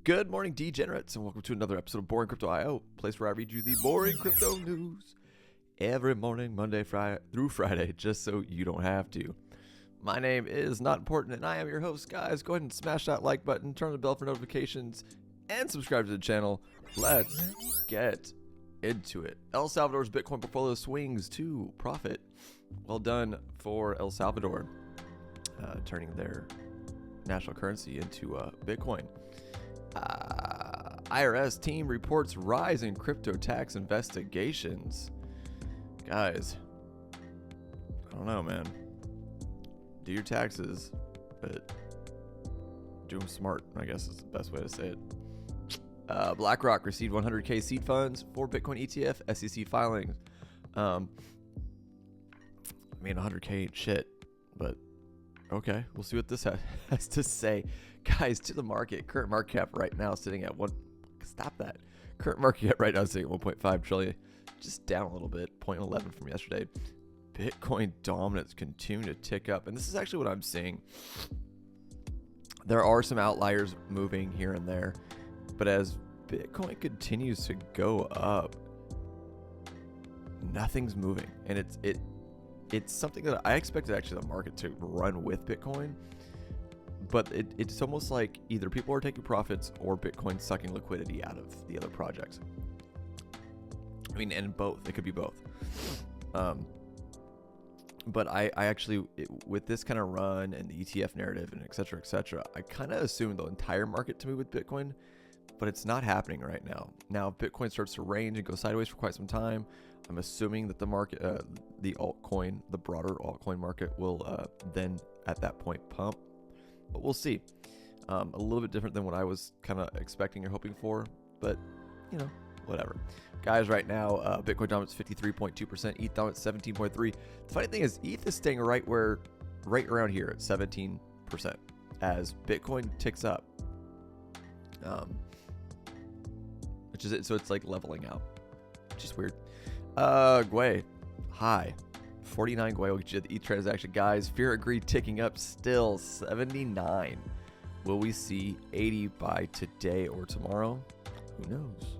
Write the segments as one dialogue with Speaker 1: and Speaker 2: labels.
Speaker 1: Good morning, degenerates, and welcome to another episode of Boring Crypto I.O., place where I read you the boring crypto news every morning, Monday through Friday, just so you don't have to. My name is Not Important, and I am your host, guys. Go ahead and smash that like button, turn the bell for notifications, and subscribe to the channel. Let's get into it. El Salvador's Bitcoin portfolio swings to profit. Well done for El Salvador, turning their national currency into Bitcoin. IRS team reports rise in crypto tax investigations. Guys, I don't know, man. Do your taxes, but do them smart, I guess is the best way to say it. BlackRock received 100K seed funds for Bitcoin ETF SEC filings. I mean, 100K ain't shit, but okay, we'll see what this has to say. Guys, to the market. Current market cap right now sitting at Current market cap right now sitting at 1.5 trillion. Just down a little bit, 0.11 from yesterday. Bitcoin dominance continuing to tick up. And this is actually what I'm seeing. There are some outliers moving here and there. But as Bitcoin continues to go up, nothing's moving. And it's something that I expected actually the market to run with Bitcoin. But it's almost like either people are taking profits or Bitcoin sucking liquidity out of the other projects. I mean, and both. It could be both. But I actually, with this kind of run and the ETF narrative and et cetera, I kind of assumed the entire market to move with Bitcoin, but it's not happening right now. Now, if Bitcoin starts to range and go sideways for quite some time, I'm assuming that the market, the broader altcoin market will then at that point pump. But we'll see. A little bit different than what I was kind of expecting or hoping for, but whatever. Guys, right now, Bitcoin dominance 53.2%, ETH dominance 17.3%. The funny thing is, ETH is staying right around here at 17% as Bitcoin ticks up. Which is it? So it's like leveling out, which is weird. Gwei, high. 49 Gwei will get you the ETH transaction. Guys, fear agreed ticking up still, 79. Will we see 80 by today or tomorrow? Who knows?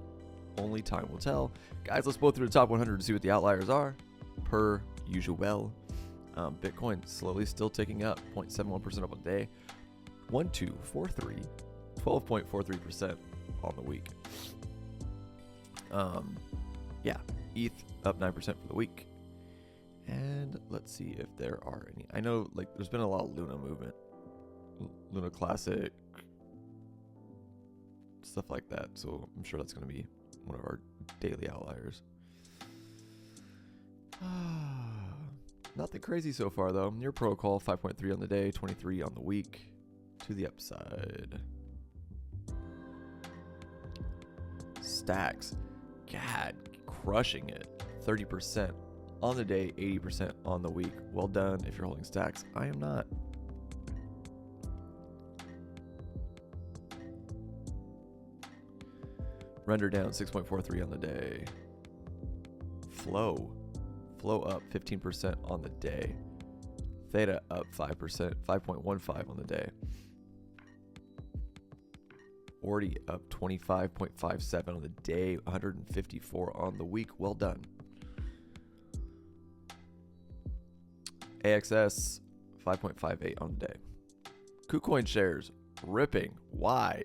Speaker 1: Only time will tell. Guys, let's go through the top 100 to see what the outliers are, per usual. Bitcoin slowly still ticking up, 0.71% up a day. 1243, 12.43% on the week. Yeah, ETH up 9% for the week. And let's see if there are any. I know, like, there's been a lot of Luna movement. Luna Classic. Stuff like that. So I'm sure that's going to be one of our daily outliers. Nothing crazy so far, though. Near protocol, 5.3 on the day, 23 on the week. To the upside. Stacks. God, crushing it. 30%. On the day, 80% on the week. Well done if you're holding stacks. I am not. Render down 6.43 on the day. Flow up 15% on the day. Theta up 5%, 5.15 on the day. Ordi up 25.57 on the day, 154 on the week. Well done. AXS 5.58 on the day. KuCoin shares ripping. Why?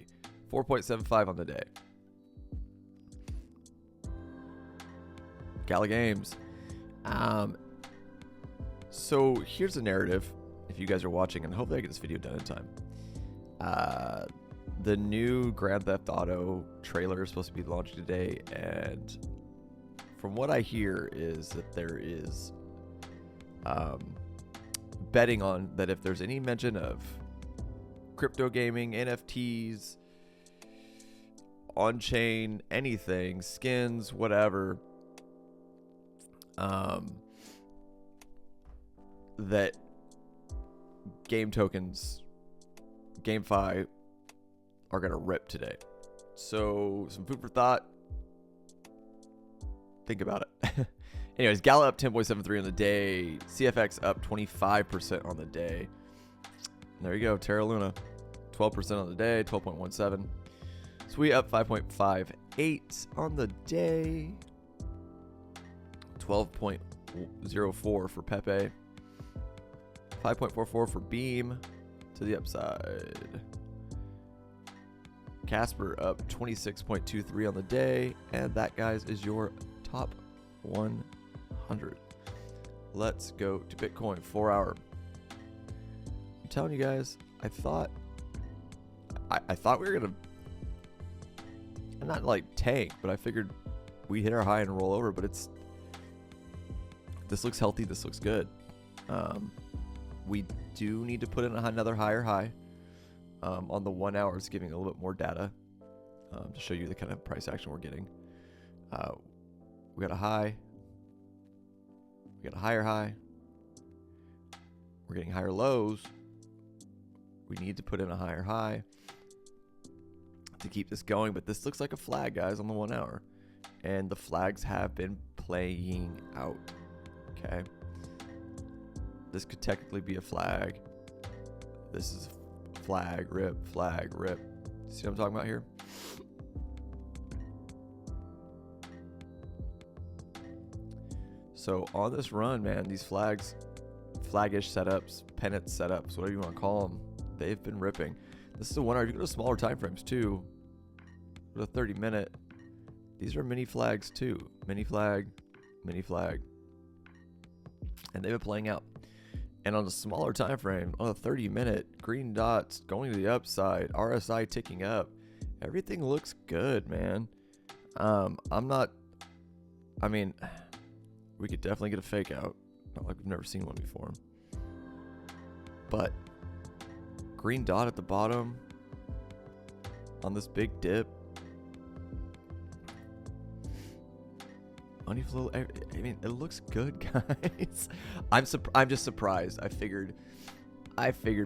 Speaker 1: 4.75 on the day. Gala Games. So here's the narrative. If you guys are watching, and hopefully I get this video done in time. The new Grand Theft Auto trailer is supposed to be launching today, and from what I hear is that there is betting on that if there's any mention of crypto gaming, NFTs, on-chain, anything, skins, whatever, that game tokens, GameFi, are going to rip today. So some food for thought. Think about it. Anyways, Gala up 10.73 on the day. CFX up 25% on the day. There you go, Terra Luna. 12% on the day, 12.17. So we up 5.58 on the day. 12.04 for Pepe. 5.44 for Beam to the upside. Casper up 26.23 on the day. And that, guys, is your top 100. Let's go to Bitcoin 4 hour. I'm telling you guys, I thought we were gonna not like tank, but I figured we hit our high and roll over. But this looks healthy. This looks good. We do need to put in another higher high. On the 1 hour, it's giving a little bit more data to show you the kind of price action we're getting. We got a high. We got a higher high. We're getting higher lows. We need to put in a higher high to keep this going. But this looks like a flag, guys, on the 1 hour. And the flags have been playing out. Okay. This could technically be a flag. This is flag, rip, flag, rip. See what I'm talking about here? So on this run, man, these flagish setups, pennant setups, whatever you want to call them, they've been ripping. This is a 1 hour. If you go to smaller time frames too, with a 30-minute, these are mini flags too. Mini flag, mini flag. And they've been playing out. And on a smaller time frame, on a 30-minute, green dots going to the upside, RSI ticking up. Everything looks good, man. We could definitely get a fake out. Not like we've never seen one before. But green dot at the bottom on this big dip. Money flow. I mean, it looks good, guys. I'm just surprised. I figured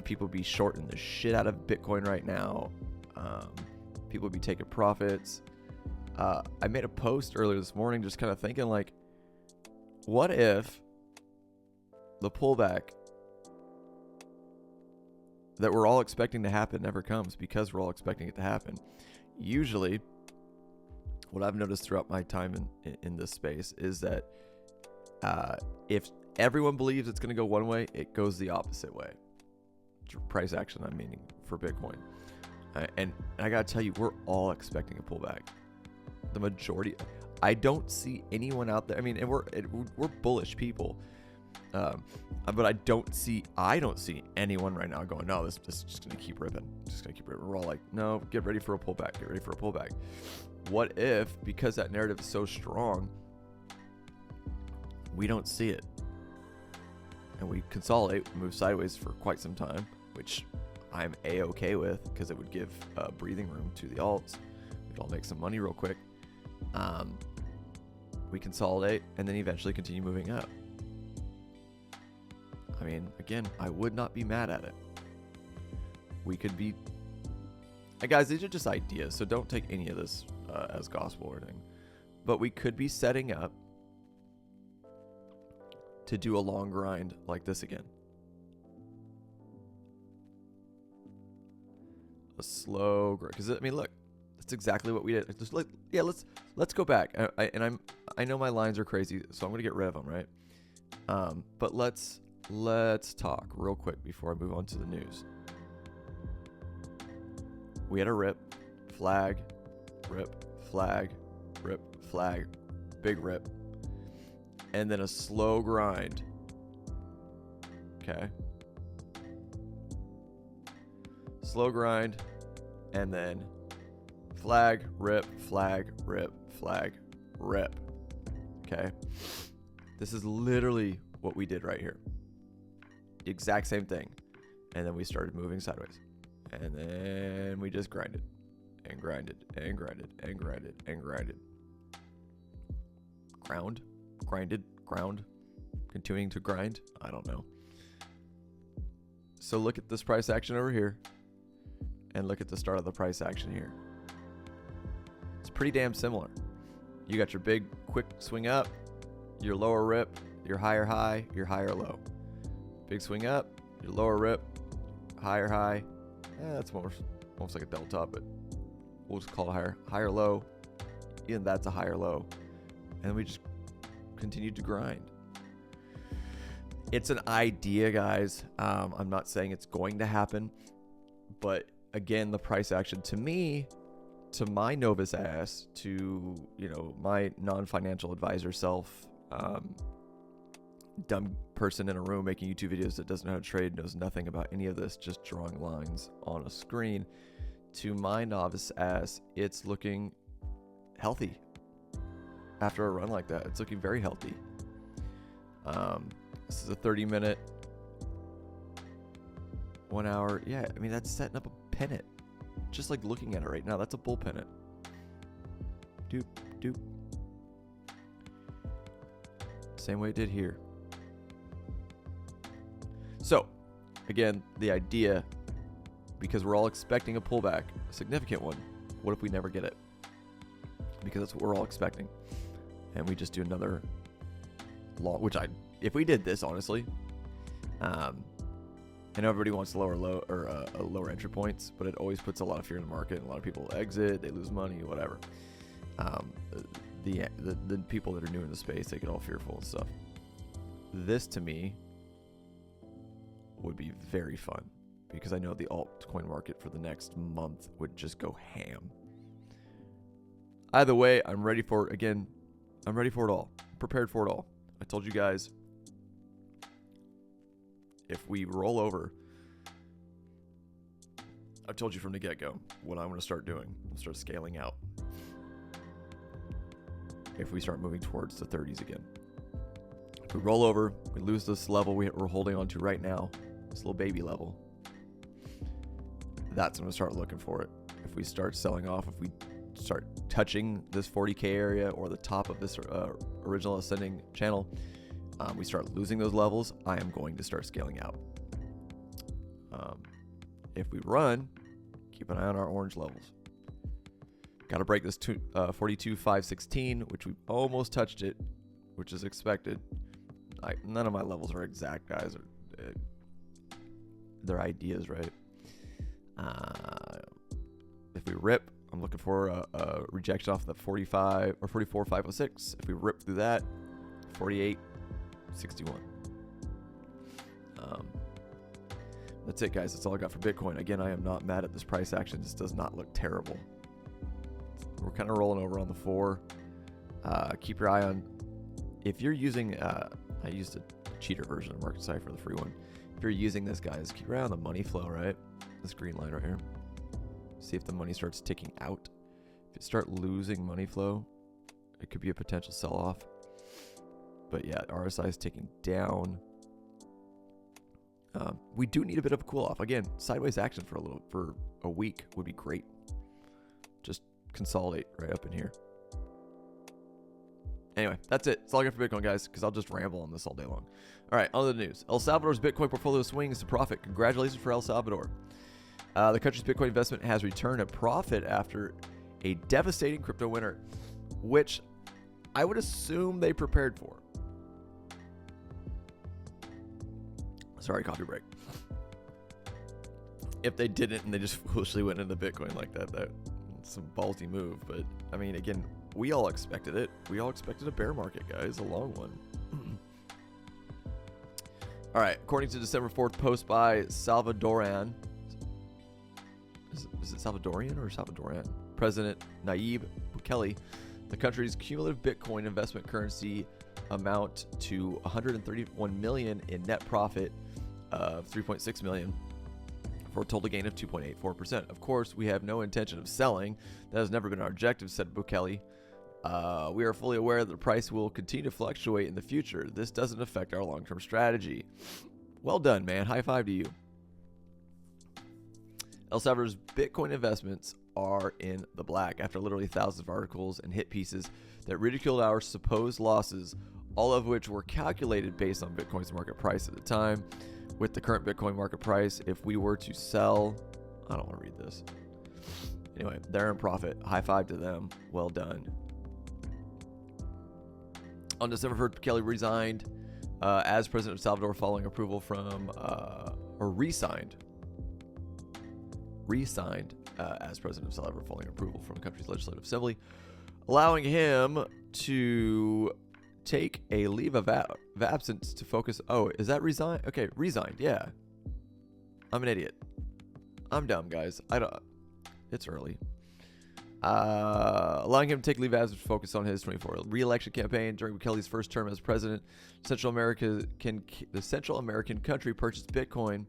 Speaker 1: people would be shorting the shit out of Bitcoin right now. People would be taking profits. I made a post earlier this morning, just kind of thinking like, what if the pullback that we're all expecting to happen never comes because we're all expecting it to happen? Usually, what I've noticed throughout my time in this space is that if everyone believes it's going to go one way, it goes the opposite way. Price action, I'm meaning, for Bitcoin. And I got to tell you, we're all expecting a pullback. The majority. I don't see anyone out there. I mean, and we're bullish people. But I don't see anyone right now going, no, this is just going to keep ripping. Just going to keep ripping. We're all like, no, get ready for a pullback. Get ready for a pullback. What if, because that narrative is so strong, we don't see it? And we consolidate, move sideways for quite some time, which I'm A-okay with because it would give breathing room to the alts. We'd all make some money real quick. We consolidate and then eventually continue moving up. I mean, again, I would not be mad at it. We could be... Guys, these are just ideas, so don't take any of this as gospel or anything. But we could be setting up to do a long grind like this again. A slow grind. Because, I mean, look, that's exactly what we did. Just like, yeah, let's go back. I know my lines are crazy, so I'm going to get rid of them, right? But let's talk real quick before I move on to the news. We had a rip, flag, rip, flag, rip, flag, big rip, and then a slow grind. Okay. Slow grind, and then flag, rip, flag, rip, flag, rip. Okay. This is literally what we did right here. The exact same thing. And then we started moving sideways. And then we just grinded and grinded and grinded and grinded and grinded. Ground, continuing to grind. I don't know. So look at this price action over here and look at the start of the price action here. It's pretty damn similar. You got your big quick swing up, your lower rip, your higher high, your higher low. Big swing up, your lower rip, higher high. That's almost like a double top, but we'll just call it higher low. Even that's a higher low. And we just continued to grind. It's an idea, guys. I'm not saying it's going to happen. But again, the price action to me, to my novice ass, to, you know, my non-financial advisor self, dumb person in a room making YouTube videos that doesn't know how to trade, knows nothing about any of this, just drawing lines on a screen. To my novice ass, it's looking healthy. After a run like that, it's looking very healthy. This is a 30-minute, 1 hour. Yeah, I mean, that's setting up a pennant. Just like looking at it right now, that's a bull pennant. Doop, doop. Same way it did here. So, again, the idea, because we're all expecting a pullback, a significant one, what if we never get it? Because that's what we're all expecting. And we just do another long, if we did this, honestly, I know everybody wants lower entry points, but it always puts a lot of fear in the market. And a lot of people exit, they lose money, whatever. The people that are new in the space, they get all fearful and stuff. This, to me, would be very fun because I know the altcoin market for the next month would just go ham. Either way, I'm ready for it. Again, I'm ready for it all. Prepared for it all. I told you guys, if we roll over, I told you from the get-go what I'm going to start doing. I'll start scaling out. If we start moving towards the 30s again. If we roll over, we lose this level we're holding on to right now, this little baby level. That's when we start looking for it. If we start selling off, if we start touching this 40K area or the top of this original ascending channel, we start losing those levels, I am going to start scaling out. If we run, keep an eye on our orange levels. Got to break this 42,516, which we almost touched it, which is expected. None of my levels are exact, guys. They're ideas, right? If we rip, I'm looking for a rejection off the 45 or 44,506. If we rip through that, 48,61. That's it, guys. That's all I got for Bitcoin. Again, I am not mad at this price action. This does not look terrible. We're kind of rolling over on the 4. Keep your eye on, if you're using, I used a cheater version of Market Cipher, the free one. If you're using this, guys, keep your eye on the money flow, right? This green line right here. See if the money starts ticking out. If it start losing money flow, it could be a potential sell-off. But yeah, RSI is ticking down. We do need a bit of a cool-off. Again, sideways action for a week would be great. Just consolidate right up in here. Anyway, that's it. That's all I got for Bitcoin, guys, because I'll just ramble on this all day long. All right, on to the news. El Salvador's Bitcoin portfolio swings to profit. Congratulations for El Salvador. The country's Bitcoin investment has returned a profit after a devastating crypto winter, which I would assume they prepared for. Sorry, coffee break. If they didn't and they just foolishly went into Bitcoin like that, that's some ballsy move. But, I mean, again, we all expected it. We all expected a bear market, guys, a long one. All right, according to December 4th post by Salvadoran, is it Salvadorian or Salvadoran? President Nayib Bukele, the country's cumulative Bitcoin investment currency amount to 131 million in net profit of 3.6 million for a total gain of 2.84%. Of course, we have no intention of selling. That has never been our objective, said Bukele. We are fully aware that the price will continue to fluctuate in the future. This doesn't affect our long-term strategy. Well done, man. High five to you. El Salvador's Bitcoin investments are in the black after literally thousands of articles and hit pieces that ridiculed our supposed losses, all of which were calculated based on Bitcoin's market price at the time. With the current Bitcoin market price, if we were to sell, I don't want to read this. Anyway, they're in profit. High five to them. Well done. On December 1st, Bukele resigned as president of Salvador following approval from, or re-signed as president of Salvador following approval from the country's legislative assembly, allowing him to take a leave of absence to focus. Oh, is that resign? Okay, resigned. Yeah. I'm an idiot. I'm dumb, guys. It's early. Allowing him to take leave of absence to focus on his 2024 re-election campaign. During Bukelle's first term as president, the Central American country purchased Bitcoin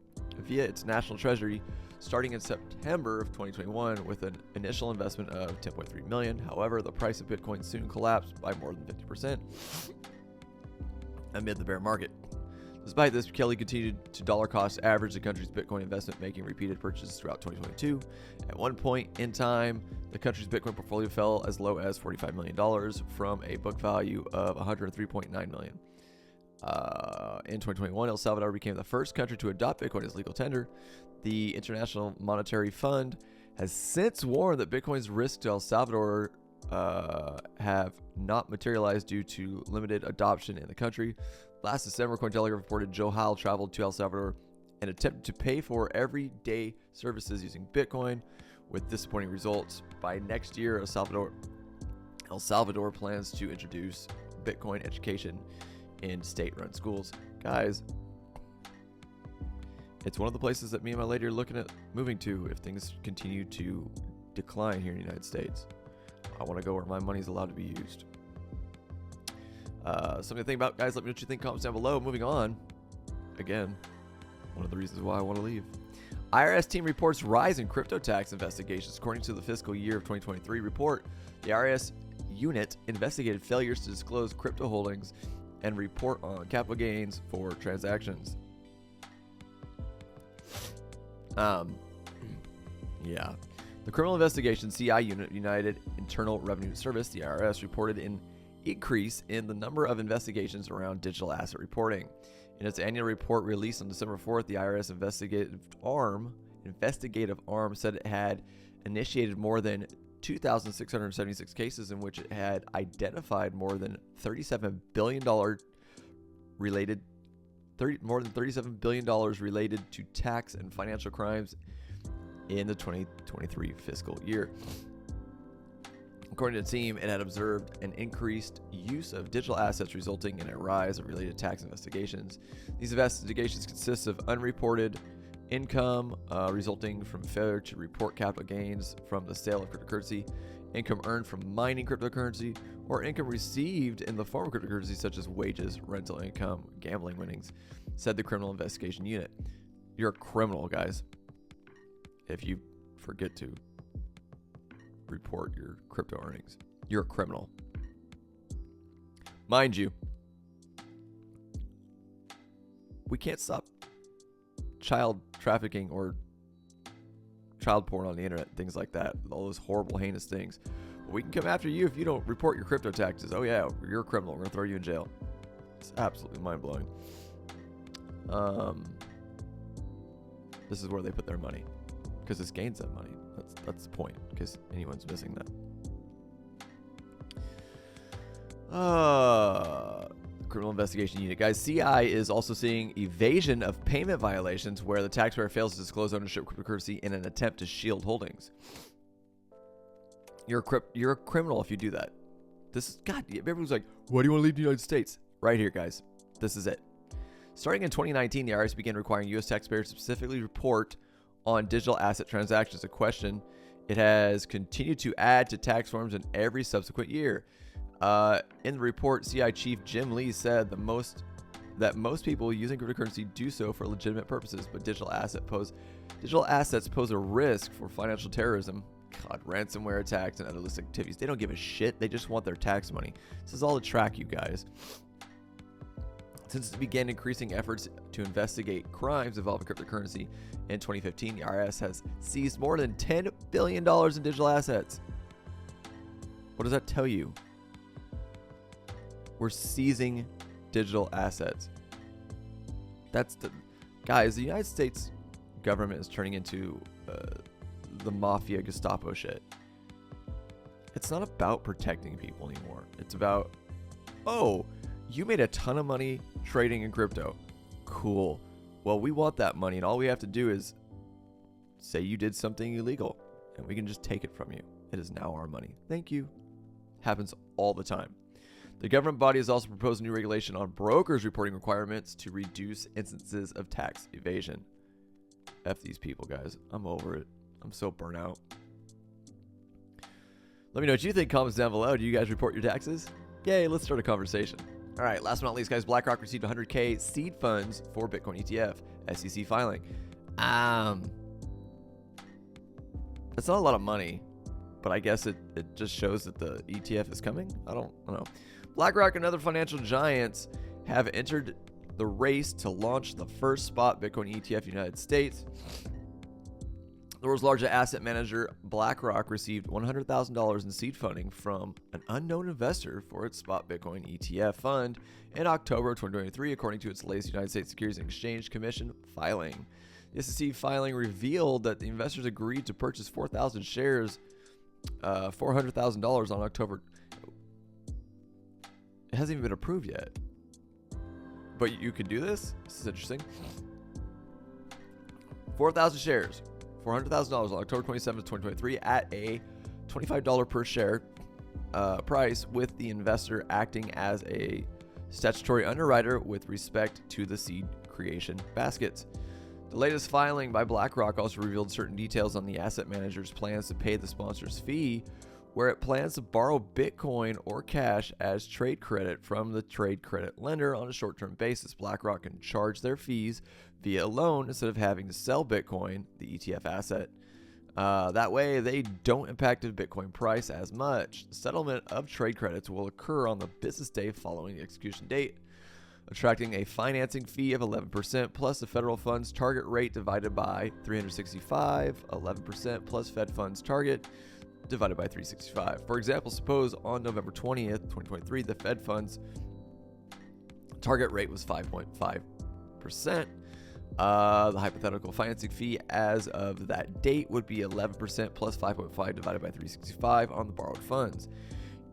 Speaker 1: via its national treasury starting in September of 2021 with an initial investment of $10.3 million. However, the price of Bitcoin soon collapsed by more than 50% amid the bear market. Despite this, Bukele continued to dollar cost average the country's Bitcoin investment, making repeated purchases throughout 2022. At one point in time, the country's Bitcoin portfolio fell as low as $45 million from a book value of $103.9 million. In 2021, El Salvador became the first country to adopt Bitcoin as legal tender. The International Monetary Fund has since warned that Bitcoin's risk to El Salvador have not materialized due to limited adoption in the country. Last December, Cointelegraph reported Joe Howell traveled to El Salvador and attempted to pay for everyday services using Bitcoin with disappointing results. By next year, El Salvador plans to introduce Bitcoin education in state-run schools. Guys, it's one of the places that me and my lady are looking at moving to if things continue to decline here in the United States. I want to go where my money is allowed to be used. Something to think about, guys. Let me know what you think. Comments down below. Moving on. Again, one of the reasons why I want to leave. IRS team reports rise in crypto tax investigations. According to the fiscal year of 2023 report, the IRS unit investigated failures to disclose crypto holdings and report on capital gains for transactions. Yeah. The Criminal Investigation CI unit, United Internal Revenue Service, the IRS, reported an increase in the number of investigations around digital asset reporting. In its annual report released on December 4th, the IRS investigative arm said it had initiated more than 2,676 cases in which it had identified more than $37 billion related to tax and financial crimes in the 2023 fiscal year. According to the team, it had observed an increased use of digital assets resulting in a rise of related tax investigations. These investigations consist of unreported income resulting from failure to report capital gains from the sale of cryptocurrency, income earned from mining cryptocurrency, or income received in the form of cryptocurrency such as wages, rental income, gambling winnings, said the Criminal Investigation Unit. You're a criminal, guys, if you forget to report your crypto earnings. You're a criminal. Mind you, we can't stop child trafficking or child porn on the internet, things like that, all those horrible, heinous things. But we can come after you if you don't report your crypto taxes. Oh yeah, you're a criminal. We're gonna throw you in jail. It's absolutely mind-blowing. This is where they put their money, because this gains them money. That's the point, because anyone's missing that. Criminal Investigation Unit. Guys, CI is also seeing evasion of payment violations where the taxpayer fails to disclose ownership of cryptocurrency in an attempt to shield holdings. You're a criminal if you do that. This is, God, everyone's like, why do you want to leave the United States? Right here, guys. This is it. Starting in 2019, the IRS began requiring U.S. taxpayers to specifically report on digital asset transactions, a question it has continued to add to tax forms in every subsequent year. In the report, CI Chief Jim Lee said that most people using cryptocurrency do so for legitimate purposes, but digital assets pose a risk for financial terrorism, ransomware attacks, and other illicit activities. They don't give a shit. They just want their tax money. This is all to track you guys. Since it began increasing efforts to investigate crimes involving cryptocurrency in 2015, the IRS has seized more than $10 billion in digital assets. What does that tell you? We're seizing digital assets. Guys, the United States government is turning into the mafia Gestapo shit. It's not about protecting people anymore. It's about, oh, you made a ton of money trading in crypto. Cool. Well, we want that money, and all we have to do is say you did something illegal, and we can just take it from you. It is now our money. Thank you. Happens all the time. The government body has also proposed a new regulation on brokers reporting requirements to reduce instances of tax evasion. F these people, guys. I'm over it. I'm so burnt out. Let me know what you think. Comments down below. Do you guys report your taxes? Yay, let's start a conversation. All right, last but not least, guys, BlackRock received 100K seed funds for Bitcoin ETF, SEC filing. That's not a lot of money, but I guess it just shows that the ETF is coming. I don't know. BlackRock and other financial giants have entered the race to launch the first spot Bitcoin ETF in the United States. The world's largest asset manager, BlackRock, received $100,000 in seed funding from an unknown investor for its spot Bitcoin ETF fund in October 2023, according to its latest United States Securities and Exchange Commission filing. The SEC filing revealed that the investors agreed to purchase 4,000 shares, $400,000 on October. It hasn't even been approved yet. But you could do this? This is interesting. 4,000 shares, $400,000 on October 27th, 2023 at a $25 per share price, with the investor acting as a statutory underwriter with respect to the seed creation baskets. The latest filing by BlackRock also revealed certain details on the asset manager's plans to pay the sponsor's fee, where it plans to borrow Bitcoin or cash as trade credit from the trade credit lender on a short-term basis. BlackRock can charge their fees via a loan instead of having to sell Bitcoin, the ETF asset. That way, they don't impact the Bitcoin price as much. The settlement of trade credits will occur on the business day following the execution date, attracting a financing fee of 11% plus the federal funds target rate divided by 365, 11% plus Fed funds target divided by 365. For example, suppose on November 20th, 2023, the Fed funds target rate was 5.5%. The hypothetical financing fee as of that date would be 11% plus 5.5 divided by 365 on the borrowed funds.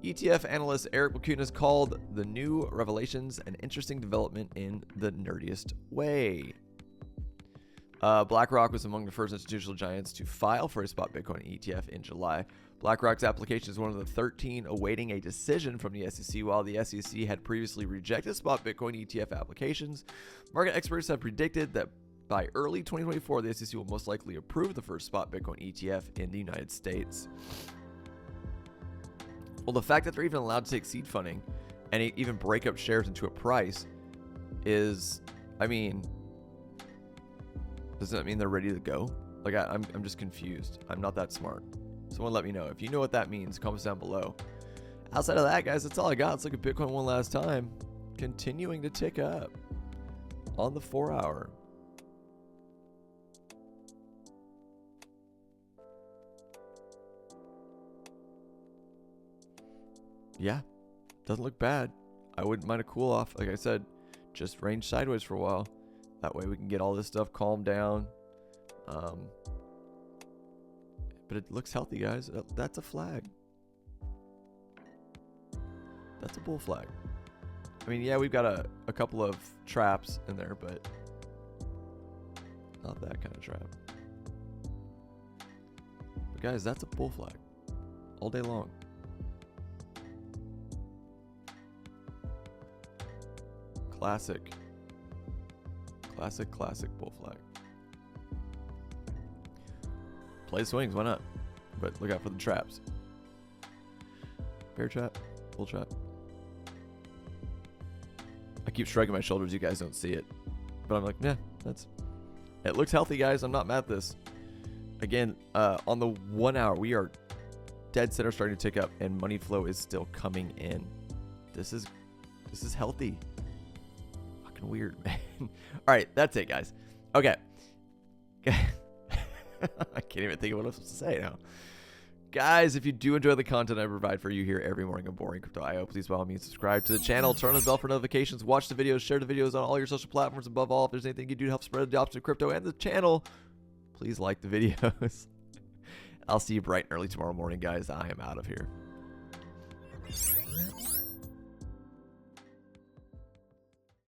Speaker 1: ETF analyst Eric McCune has called the new revelations an interesting development in the nerdiest way. BlackRock was among the first institutional giants to file for a spot Bitcoin ETF in July. BlackRock's application is one of the 13 awaiting a decision from the SEC. While the SEC had previously rejected spot Bitcoin ETF applications, market experts have predicted that by early 2024, the SEC will most likely approve the first spot Bitcoin ETF in the United States. Well, the fact that they're even allowed to take seed funding and even break up shares into a price is, I mean, does that mean they're ready to go? Like, I'm just confused. I'm not that smart. Someone let me know. If you know what that means, comments down below. Outside of that, guys, that's all I got. Let's look at Bitcoin one last time. Continuing to tick up on the 4-hour. Yeah, doesn't look bad. I wouldn't mind a cool off. Like I said, just range sideways for a while. That way we can get all this stuff calmed down. But it looks healthy, guys. That's a flag. That's a bull flag. I mean, yeah, we've got a couple of traps in there, but not that kind of trap. But guys, that's a bull flag all day long. Classic bull flag. Play swings, why not? But look out for the traps. Bear trap, bull trap. I keep shrugging my shoulders, you guys don't see it. But I'm like, yeah, it looks healthy, guys. I'm not mad at this. Again, on the 1 hour, we are dead center starting to tick up, and money flow is still coming in. This is healthy. Fucking weird, man. All right, that's it, guys. Okay. I can't even think of what I'm supposed to say now. Guys, if you do enjoy the content I provide for you here every morning on Boring Crypto IO, please by all means subscribe to the channel, turn on the bell for notifications, watch the videos, share the videos on all your social platforms. Above all, if there's anything you do to help spread the adoption of crypto and the channel, please like the videos. I'll see you bright and early tomorrow morning, guys. I am out of here.